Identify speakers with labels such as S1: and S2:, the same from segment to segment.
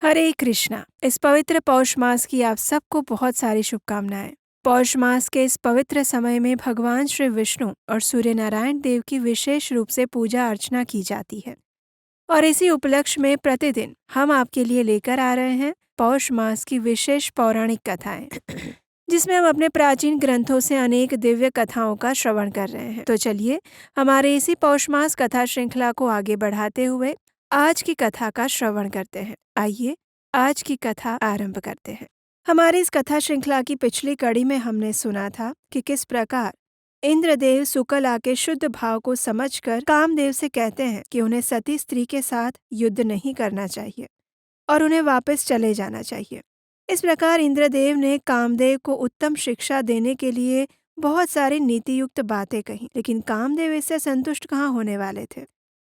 S1: हरे कृष्णा। इस पवित्र पौष मास की आप सबको बहुत सारी शुभकामनाएं। पौष मास के इस पवित्र समय में भगवान श्री विष्णु और सूर्य नारायण देव की विशेष रूप से पूजा अर्चना की जाती है और इसी उपलक्ष्य में प्रतिदिन हम आपके लिए लेकर आ रहे हैं पौष मास की विशेष पौराणिक कथाएं जिसमें हम अपने प्राचीन ग्रंथों से अनेक दिव्य कथाओं का श्रवण कर रहे हैं। तो चलिए हमारे इसी पौष मास कथा श्रृंखला को आगे बढ़ाते हुए आज की कथा का श्रवण करते हैं। आइए आज की कथा आरंभ करते हैं। हमारी इस कथा श्रृंखला की पिछली कड़ी में हमने सुना था कि किस प्रकार इंद्रदेव सुकला के शुद्ध भाव को समझकर कामदेव से कहते हैं कि उन्हें सती स्त्री के साथ युद्ध नहीं करना चाहिए और उन्हें वापस चले जाना चाहिए। इस प्रकार इंद्रदेव ने कामदेव को उत्तम शिक्षा देने के लिए बहुत सारी नीतियुक्त बातें कही, लेकिन कामदेव इससे संतुष्ट कहाँ होने वाले थे।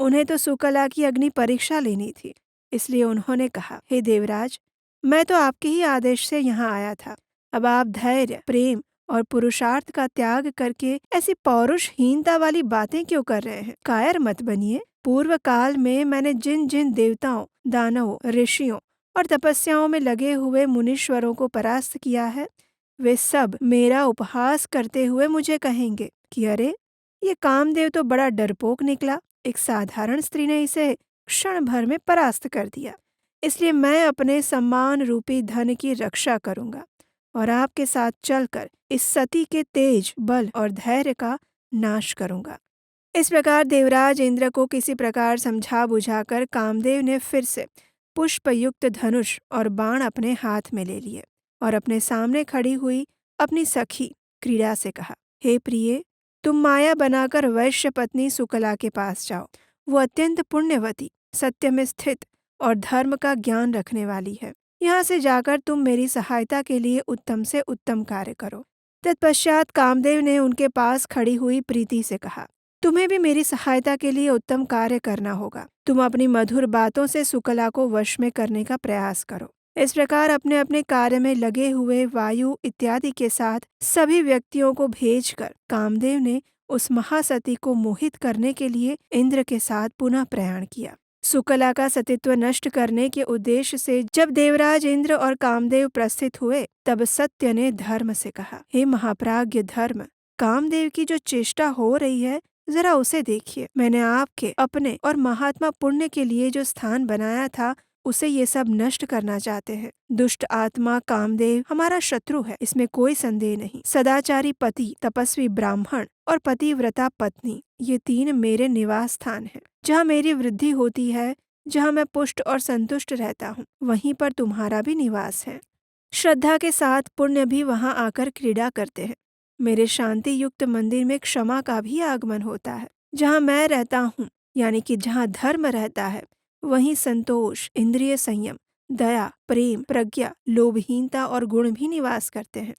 S1: उन्हें तो सुकला की अग्नि परीक्षा लेनी थी। इसलिए उन्होंने कहा, हे देवराज, मैं तो आपके ही आदेश से यहाँ आया था। अब आप धैर्य, प्रेम और पुरुषार्थ का त्याग करके ऐसी पौरुषहीनता वाली बातें क्यों कर रहे हैं। कायर मत बनिए। पूर्व काल में मैंने जिन जिन देवताओं, दानवों, ऋषियों और तपस्याओं में लगे हुए मुनीश्वरों को परास्त किया है, वे सब मेरा उपहास करते हुए मुझे कहेंगे कि अरे, ये कामदेव तो बड़ा डरपोक निकला। एक साधारण स्त्री ने इसे क्षण भर में परास्त कर दिया। इसलिए मैं अपने सम्मान रूपी धन की रक्षा करूंगा और आपके साथ चलकर इस सती के तेज, बल और धैर्य का नाश करूंगा। इस प्रकार देवराज इंद्र को किसी प्रकार समझा बुझाकर कामदेव ने फिर से पुष्पयुक्त धनुष और बाण अपने हाथ में ले लिए और अपने सामने खड़ी हुई अपनी सखी क्रीड़ा से कहा, हे प्रिय, तुम माया बनाकर वैश्य पत्नी सुकला के पास जाओ। वो अत्यंत पुण्यवती, सत्य में स्थित और धर्म का ज्ञान रखने वाली है। यहाँ से जाकर तुम मेरी सहायता के लिए उत्तम से उत्तम कार्य करो। तत्पश्चात कामदेव ने उनके पास खड़ी हुई प्रीति से कहा, तुम्हें भी मेरी सहायता के लिए उत्तम कार्य करना होगा। तुम अपनी मधुर बातों से सुकला को वश में करने का प्रयास करो। इस प्रकार अपने अपने कार्य में लगे हुए वायु इत्यादि के साथ सभी व्यक्तियों को भेजकर कामदेव ने उस महासती को मोहित करने के लिए इंद्र के साथ पुनः प्रयाण किया। सुकला का सतीत्व नष्ट करने के उद्देश्य से जब देवराज इंद्र और कामदेव प्रस्थित हुए, तब सत्य ने धर्म से कहा, हे महाप्राज्य धर्म, कामदेव की जो चेष्टा हो रही है, जरा उसे देखिए। मैंने आपके अपने और महात्मा पुण्य के लिए जो स्थान बनाया था, उसे ये सब नष्ट करना चाहते हैं। दुष्ट आत्मा कामदेव हमारा शत्रु है, इसमें कोई संदेह नहीं। सदाचारी पति, तपस्वी ब्राह्मण और पतिव्रता पत्नी, ये तीन मेरे निवास स्थान हैं। जहाँ मेरी वृद्धि होती है, जहाँ मैं पुष्ट और संतुष्ट रहता हूँ, वहीं पर तुम्हारा भी निवास है। श्रद्धा के साथ पुण्य भी वहाँ आकर क्रीड़ा करते हैं। मेरे शांति युक्त मंदिर में क्षमा का भी आगमन होता है। जहाँ मैं रहता हूँ, यानी कि जहाँ धर्म रहता है, वहीं संतोष, इंद्रिय संयम, दया, प्रेम, प्रज्ञा, लोभहीनता और गुण भी निवास करते हैं।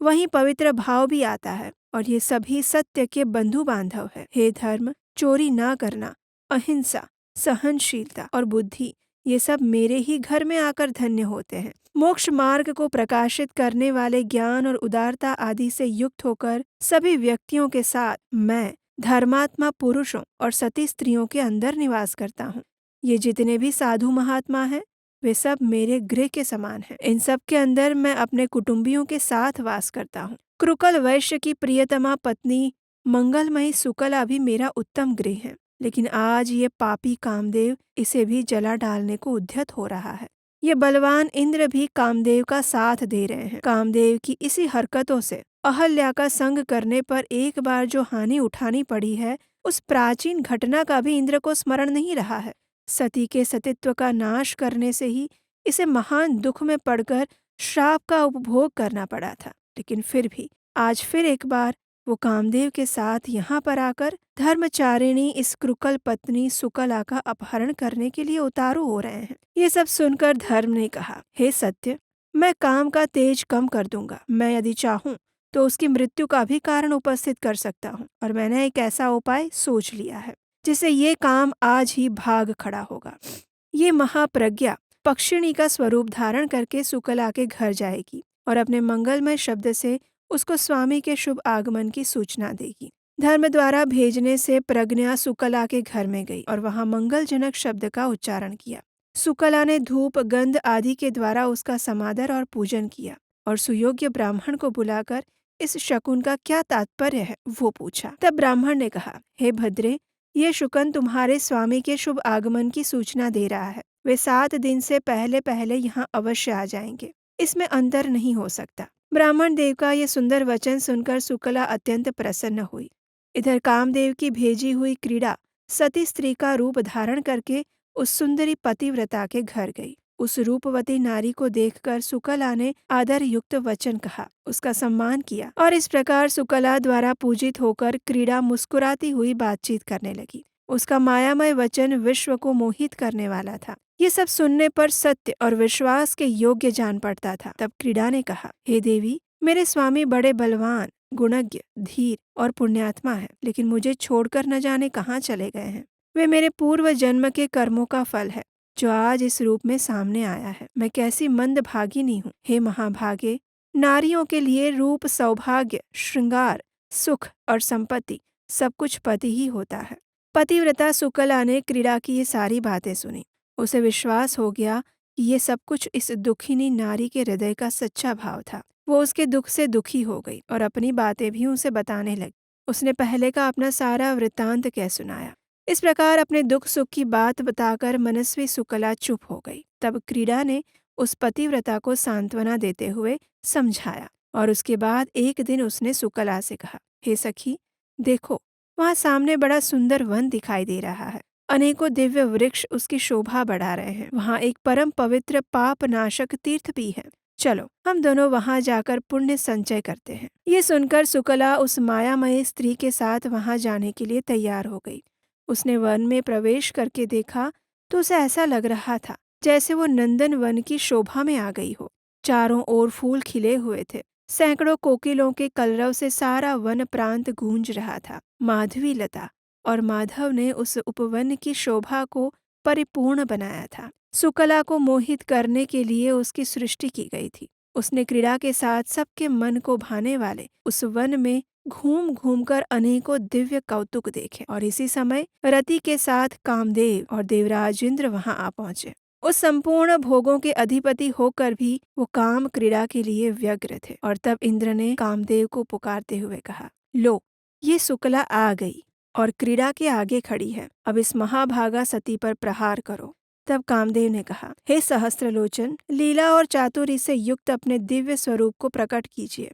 S1: वहीं पवित्र भाव भी आता है और ये सभी सत्य के बंधु बांधव है। हे धर्म, चोरी ना करना, अहिंसा, सहनशीलता और बुद्धि, ये सब मेरे ही घर में आकर धन्य होते हैं। मोक्ष मार्ग को प्रकाशित करने वाले ज्ञान और उदारता आदि से युक्त होकर सभी व्यक्तियों के साथ मैं धर्मात्मा पुरुषों और सती स्त्रियों के अंदर निवास करता हूँ। ये जितने भी साधु महात्मा हैं, वे सब मेरे गृह के समान हैं। इन सब के अंदर मैं अपने कुटुंबियों के साथ वास करता हूँ। कृकल वैश्य की प्रियतमा पत्नी मंगलमयी सुकला भी मेरा उत्तम गृह है, लेकिन आज ये पापी कामदेव इसे भी जला डालने को उद्यत हो रहा है। ये बलवान इंद्र भी कामदेव का साथ दे रहे हैं। कामदेव की इसी हरकतों से अहल्या का संग करने पर एक बार जो हानि उठानी पड़ी है, उस प्राचीन घटना का भी इंद्र को स्मरण नहीं रहा है। सती के सतीत्व का नाश करने से ही इसे महान दुख में पड़कर श्राप का उपभोग करना पड़ा था, लेकिन फिर भी आज फिर एक बार वो कामदेव के साथ यहाँ पर आकर धर्मचारिणी इस कृकल पत्नी सुकला का अपहरण करने के लिए उतारू हो रहे हैं। ये सब सुनकर धर्म ने कहा, हे सत्य, मैं काम का तेज कम कर दूंगा। मैं यदि चाहूं तो उसकी मृत्यु का भी कारण उपस्थित कर सकता हूँ और मैंने एक ऐसा उपाय सोच लिया है जिससे ये काम आज ही भाग खड़ा होगा। ये महाप्रज्ञा पक्षिणी का स्वरूप धारण करके सुकला के घर जाएगी और अपने मंगलमय शब्द से उसको स्वामी के शुभ आगमन की सूचना देगी। धर्म द्वारा भेजने से प्रज्ञा सुकला के घर में गई और वहां मंगलजनक शब्द का उच्चारण किया। सुकला ने धूप, गंध आदि के द्वारा उसका समादर और पूजन किया और सुयोग्य ब्राह्मण को बुलाकर इस शकुन का क्या तात्पर्य है वो पूछा। तब ब्राह्मण ने कहा, हे भद्रे, ये शकुन तुम्हारे स्वामी के शुभ आगमन की सूचना दे रहा है। वे 7 दिन से पहले पहले यहाँ अवश्य आ जाएंगे, इसमें अंतर नहीं हो सकता। ब्राह्मण देव का ये सुंदर वचन सुनकर सुकला अत्यंत प्रसन्न हुई। इधर कामदेव की भेजी हुई क्रीड़ा सती स्त्री का रूप धारण करके उस सुंदरी पतिव्रता के घर गई। उस रूपवती नारी को देखकर सुकला ने आदर युक्त वचन कहा, उसका सम्मान किया और इस प्रकार सुकला द्वारा पूजित होकर क्रीड़ा मुस्कुराती हुई बातचीत करने लगी। उसका मायामय वचन विश्व को मोहित करने वाला था। ये सब सुनने पर सत्य और विश्वास के योग्य जान पड़ता था। तब क्रीड़ा ने कहा, हे देवी, मेरे स्वामी बड़े बलवान, गुणज्ञ, धीर और पुण्यात्मा है, लेकिन मुझे छोड़कर न जाने कहाँ चले गए हैं। वे मेरे पूर्व जन्म के कर्मों का फल है जो आज इस रूप में सामने आया है। मैं कैसी मंदभागिनी हूँ। हे महाभागे, नारियों के लिए रूप, सौभाग्य, श्रृंगार, सुख और संपत्ति सब कुछ पति ही होता है। पतिव्रता सुकला ने क्रीड़ा की ये सारी बातें सुनी। उसे विश्वास हो गया कि ये सब कुछ इस दुखिनी नारी के हृदय का सच्चा भाव था। वो उसके दुख से दुखी हो गई और अपनी बातें भी उसे बताने लगी। उसने पहले का अपना सारा वृत्तांत कह सुनाया। इस प्रकार अपने दुख सुख की बात बताकर मनस्वी सुकला चुप हो गई। तब क्रीड़ा ने उस पतिव्रता को सांत्वना देते हुए समझाया और उसके बाद एक दिन उसने सुकला से कहा, हे सखी, देखो, वहाँ सामने बड़ा सुंदर वन दिखाई दे रहा है। अनेकों दिव्य वृक्ष उसकी शोभा बढ़ा रहे हैं। वहाँ एक परम पवित्र पाप नाशक तीर्थ भी है। चलो, हम दोनों वहां जाकर पुण्य संचय करते हैं। ये सुनकर सुकला उस मायामयी स्त्री के साथ वहां जाने के लिए तैयार हो गई। उसने वन में प्रवेश करके देखा तो उसे ऐसा लग रहा था जैसे वो नंदन वन की शोभा में आ गई हो। चारों ओर फूल खिले हुए थे। सैकड़ों कोकिलों के कलरव से सारा वन प्रांत गूंज रहा था। माधवी लता और माधव ने उस उपवन की शोभा को परिपूर्ण बनाया था। सुकला को मोहित करने के लिए उसकी सृष्टि की गई थी। उसने क्रीड़ा के साथ सबके मन को भाने वाले उस वन में घूम घूम कर अनेकों दिव्य कौतुक देखे और इसी समय रति के साथ कामदेव और देवराज इंद्र वहां आ पहुंचे। उस संपूर्ण भोगों के अधिपति होकर भी वो काम क्रीड़ा के लिए व्यग्र थे। और तब इंद्र ने कामदेव को पुकारते हुए कहा, लो, ये सुकला आ गई और क्रीड़ा के आगे खड़ी है। अब इस महाभागा सती पर प्रहार करो। तब कामदेव ने कहा, हे सहस्त्रलोचन, लीला और चातुरी से युक्त अपने दिव्य स्वरूप को प्रकट कीजिए,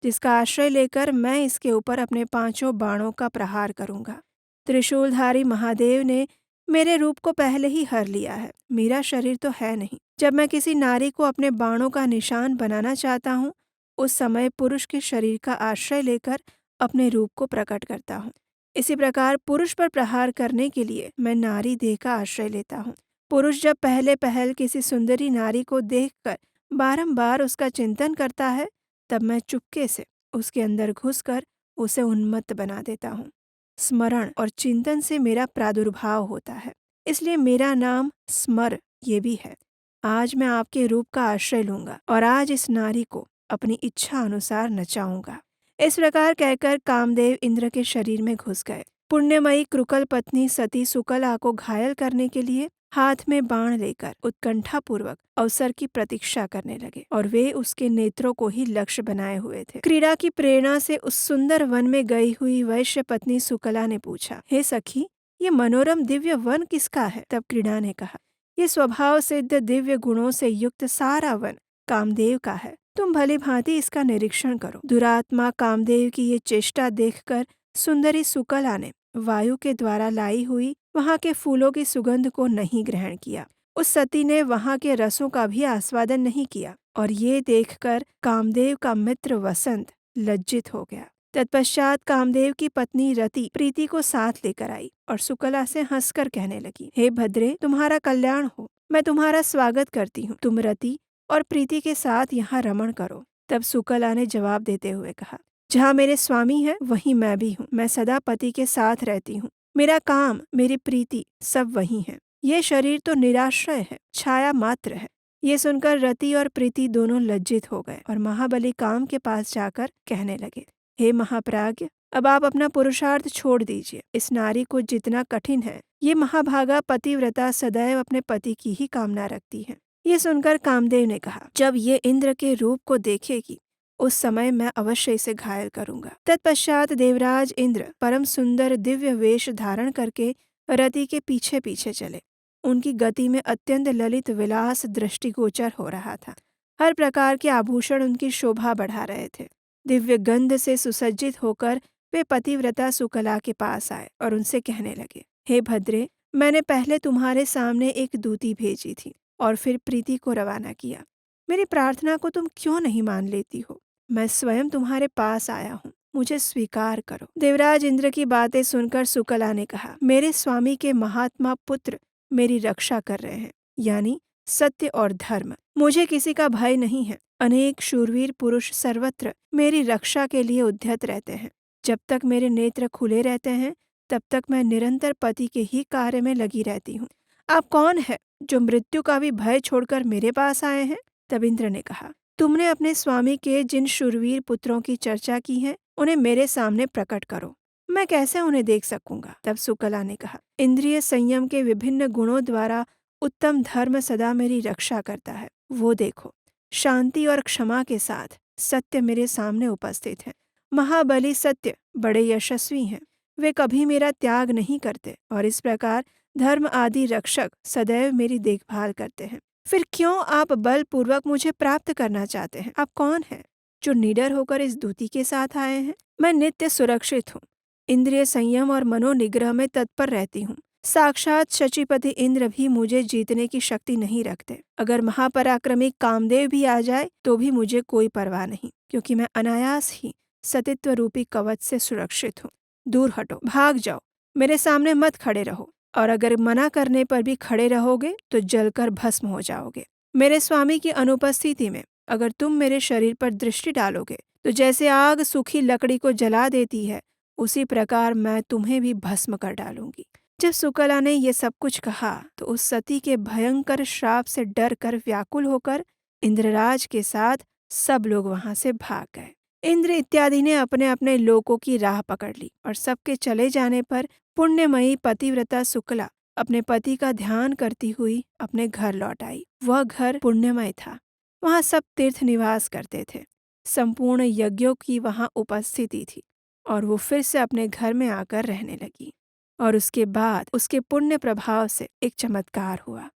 S1: जिसका आश्रय लेकर मैं इसके ऊपर अपने 5 बाणों का प्रहार करूंगा। त्रिशूलधारी महादेव ने मेरे रूप को पहले ही हर लिया है। मेरा शरीर तो है नहीं। जब मैं किसी नारी को अपने बाणों का निशान बनाना चाहता हूँ, उस समय पुरुष के शरीर का आश्रय लेकर अपने रूप को प्रकट करता हूँ। इसी प्रकार पुरुष पर प्रहार करने के लिए मैं नारी देह का आश्रय लेता हूँ। पुरुष जब पहले पहल किसी सुंदरी नारी को देखकर बारंबार उसका चिंतन करता है, तब मैं चुपके से उसके अंदर घुसकर उसे उन्मत्त बना देता हूँ। स्मरण और चिंतन से मेरा प्रादुर्भाव होता है, इसलिए मेरा नाम स्मर ये भी है। आज मैं आपके रूप का आश्रय लूंगा और आज इस नारी को अपनी इच्छा अनुसार नचाऊंगा। इस प्रकार कहकर कामदेव इंद्र के शरीर में घुस गए। पुण्यमयी कृकल पत्नी सती सुकला को घायल करने के लिए हाथ में बाण लेकर उत्कंठापूर्वक अवसर की प्रतीक्षा करने लगे और वे उसके नेत्रों को ही लक्ष्य बनाए हुए थे। क्रीड़ा की प्रेरणा से उस सुंदर वन में गई हुई वैश्य पत्नी सुकला ने पूछा, हे सखी, ये मनोरम दिव्य वन किसका है? तब क्रीड़ा ने कहा, ये स्वभाव सिद्ध दिव्य गुणों से युक्त सारा वन कामदेव का है। तुम भली भांति इसका निरीक्षण करो। दुरात्मा कामदेव की ये चेष्टा देखकर सुंदरी सुकला ने वायु के द्वारा लाई हुई वहां के फूलों की सुगंध को नहीं ग्रहण किया। उस सती ने वहां के रसों का भी आस्वादन नहीं किया और ये देखकर कामदेव का मित्र वसंत लज्जित हो गया। तत्पश्चात कामदेव की पत्नी रति प्रीति को साथ लेकर आई और सुकला से हंसकर कहने लगी, हे भद्रे, तुम्हारा कल्याण हो। मैं तुम्हारा स्वागत करती हूँ। तुम रति और प्रीति के साथ यहाँ रमण करो। तब सुकला ने जवाब देते हुए कहा, जहाँ मेरे स्वामी है वहीं मैं भी हूँ। मैं सदा पति के साथ रहती हूँ। मेरा काम, मेरी प्रीति सब वही है। ये शरीर तो निराश्रय है, छाया मात्र है। ये सुनकर रति और प्रीति दोनों लज्जित हो गए और महाबली काम के पास जाकर कहने लगे, हे महाप्राज्ञ, अब आप अपना पुरुषार्थ छोड़ दीजिए। इस नारी को जितना कठिन है ये महाभागा पतिव्रता सदैव अपने पति की ही कामना रखती है। ये सुनकर कामदेव ने कहा, जब ये इंद्र के रूप को देखेगी उस समय मैं अवश्य इसे घायल करूंगा। तत्पश्चात देवराज इंद्र परम सुंदर दिव्य वेश धारण करके रति के पीछे पीछे चले। उनकी गति में अत्यंत ललित विलास दृष्टिगोचर हो रहा था। हर प्रकार के आभूषण उनकी शोभा बढ़ा रहे थे। दिव्य गंध से सुसज्जित होकर वे पतिव्रता सुकला के पास आए और उनसे कहने लगे, हे भद्रे, मैंने पहले तुम्हारे सामने एक दूती भेजी थी और फिर प्रीति को रवाना किया। मेरी प्रार्थना को तुम क्यों नहीं मान लेती हो? मैं स्वयं तुम्हारे पास आया हूँ, मुझे स्वीकार करो। देवराज इंद्र की बातें सुनकर सुकला ने कहा, मेरे स्वामी के महात्मा पुत्र मेरी रक्षा कर रहे हैं, यानी सत्य और धर्म। मुझे किसी का भय नहीं है। अनेक शूरवीर पुरुष सर्वत्र मेरी रक्षा के लिए उद्यत रहते हैं। जब तक मेरे नेत्र खुले रहते हैं तब तक मैं निरंतर पति के ही कार्य में लगी रहती हूँ। आप कौन है जो मृत्यु का भी भय छोड़कर मेरे पास आए हैं? तब इंद्र ने कहा, तुमने अपने स्वामी के जिन शूरवीर पुत्रों की चर्चा की है उन्हें मेरे सामने प्रकट करो, मैं कैसे उन्हें देख सकूंगा? तब सुकला ने कहा, इंद्रिय संयम के विभिन्न गुणों द्वारा उत्तम धर्म सदा मेरी रक्षा करता है, वो देखो। शांति और क्षमा के साथ सत्य मेरे सामने उपस्थित है। महाबली सत्य बड़े यशस्वी हैं, वे कभी मेरा त्याग नहीं करते और इस प्रकार धर्म आदि रक्षक सदैव मेरी देखभाल करते हैं। फिर क्यों आप बलपूर्वक मुझे प्राप्त करना चाहते हैं? आप कौन हैं जो निडर होकर इस दूती के साथ आए हैं? मैं नित्य सुरक्षित हूँ, इंद्रिय संयम और मनोनिग्रह में तत्पर रहती हूँ। साक्षात शचीपति इंद्र भी मुझे जीतने की शक्ति नहीं रखते। अगर महापराक्रमी कामदेव भी आ जाए तो भी मुझे कोई परवाह नहीं, क्योंकि मैं अनायास ही सतित्व रूपी कवच से सुरक्षित हूँ। दूर हटो, भाग जाओ, मेरे सामने मत खड़े रहो, और अगर मना करने पर भी खड़े रहोगे तो जलकर भस्म हो जाओगे। मेरे स्वामी की अनुपस्थिति में अगर तुम मेरे शरीर पर दृष्टि डालोगे तो जैसे आग सूखी लकड़ी को जला देती है, उसी प्रकार मैं तुम्हें भी भस्म कर डालूंगी। जब सुकला ने ये सब कुछ कहा तो उस सती के भयंकर श्राप से डर कर व्याकुल होकर इंद्रराज के साथ सब लोग वहां से भाग गए। इंद्र इत्यादि ने अपने अपने लोकों की राह पकड़ ली और सबके चले जाने पर पुण्यमयी पतिव्रता सुकला अपने पति का ध्यान करती हुई अपने घर लौट आई। वह घर पुण्यमय था, वहां सब तीर्थ निवास करते थे, संपूर्ण यज्ञों की वहां उपस्थिति थी और वो फिर से अपने घर में आकर रहने लगी। और उसके बाद उसके पुण्य प्रभाव से एक चमत्कार हुआ,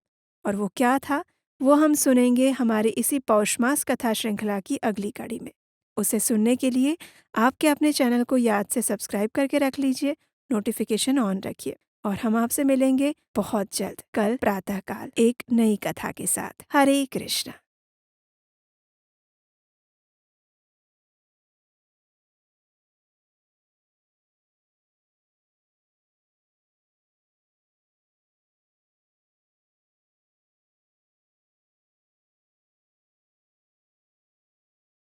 S1: और वो क्या था वो हम सुनेंगे हमारी इसी पौष मास कथा श्रृंखला की अगली कड़ी में। उसे सुनने के लिए आपके अपने चैनल को याद से सब्सक्राइब करके रख लीजिए, नोटिफिकेशन ऑन रखिए, और हम आपसे मिलेंगे बहुत जल्द कल प्रातःकाल एक नई कथा के साथ। हरे कृष्ण।